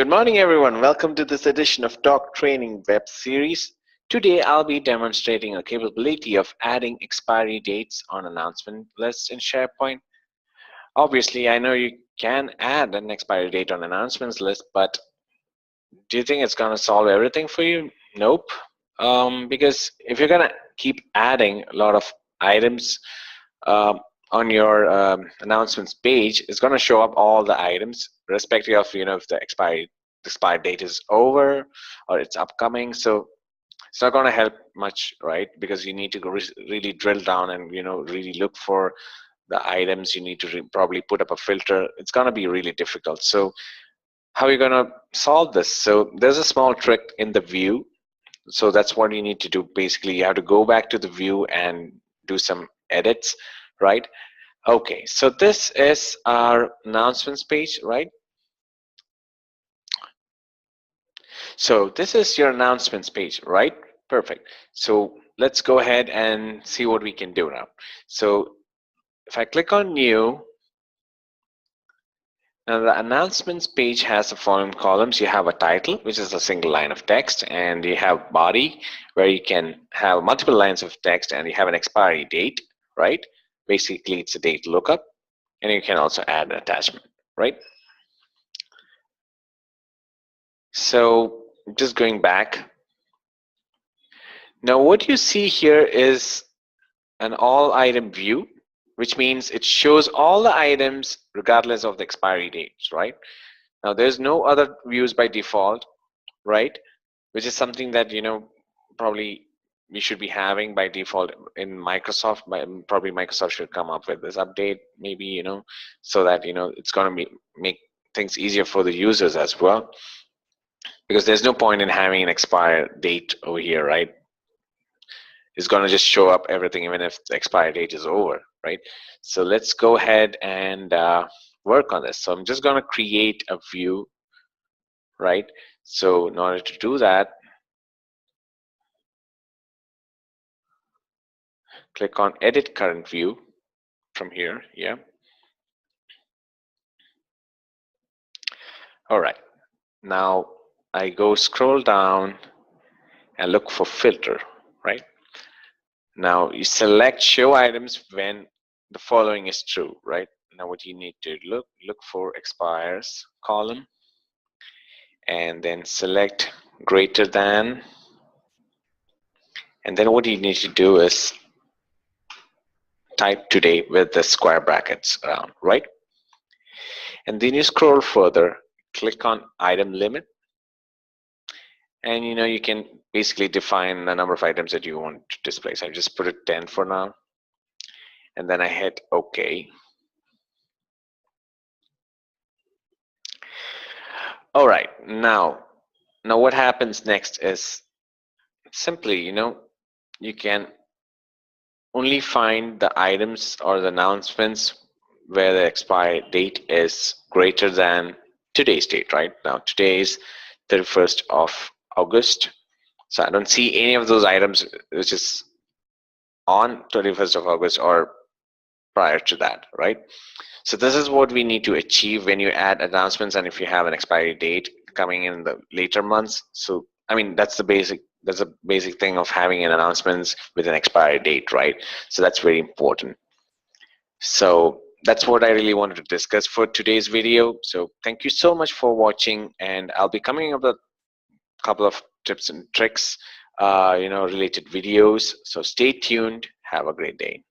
Good morning, everyone. Welcome to this edition of Talk Training web series. Today, I'll be demonstrating a capability of adding expiry dates on announcement lists in SharePoint. Obviously, I know you can add an expiry date on announcements list, but do you think it's going to solve everything for you? Nope. Because if you're going to keep adding a lot of items on your announcements page, it's going to show up all the items, irrespective of if the expiry date is over or it's upcoming. So it's not going to help much, right? Because you need to really drill down and really look for the items. You need to probably put up a filter. It's going to be really difficult. So how are you going to solve this? So there's a small trick in the view. So that's what you need to do. Basically, you have to go back to the view and do some edits, right? Okay, so this is our announcements page, right? So this is your announcements page, right? Perfect. So let's go ahead and see what we can do now. So if I click on new, now the announcements page has the following columns. You have a title, which is a single line of text, and you have body, where you can have multiple lines of text, and you have an expiry date, right? Basically, it's a date lookup, and you can also add an attachment, right? So just going back. Now what you see here is an all item view, which means it shows all the items regardless of the expiry dates, right? Now there's no other views by default, right? Which is something that probably we should be having by default in Microsoft. Probably Microsoft should come up with this update, maybe so that it's going to make things easier for the users as well. Because there's no point in having an expire date over here, right? It's going to just show up everything even if the expire date is over, right? So let's go ahead and work on this. So I'm just going to create a view, right? So in order to do that, click on edit current view from here. Yeah. All right. Now I go scroll down and look for filter, right? Now you select show items when the following is true, right? Now what you need to look for expires column, and then select greater than, and then what you need to do is type today with the square brackets around, right? And then you scroll further, click on item limit, and you can basically define the number of items that you want to display. So I just put it 10 for now, and then I hit OK. All right, now what happens next is simply you can only find the items or the announcements where the expire date is greater than today's date. Right now today is 31st of August, so I don't see any of those items which is on 31st of August or prior to that, right? So this is what we need to achieve when you add announcements and if you have an expiry date coming in the later months. So I mean that's a basic thing of having an announcements with an expiry date, right? So that's very important. So that's what I really wanted to discuss for today's video. So thank you so much for watching, and I'll be coming up with a couple of tips and tricks related videos. So stay tuned. Have a great day.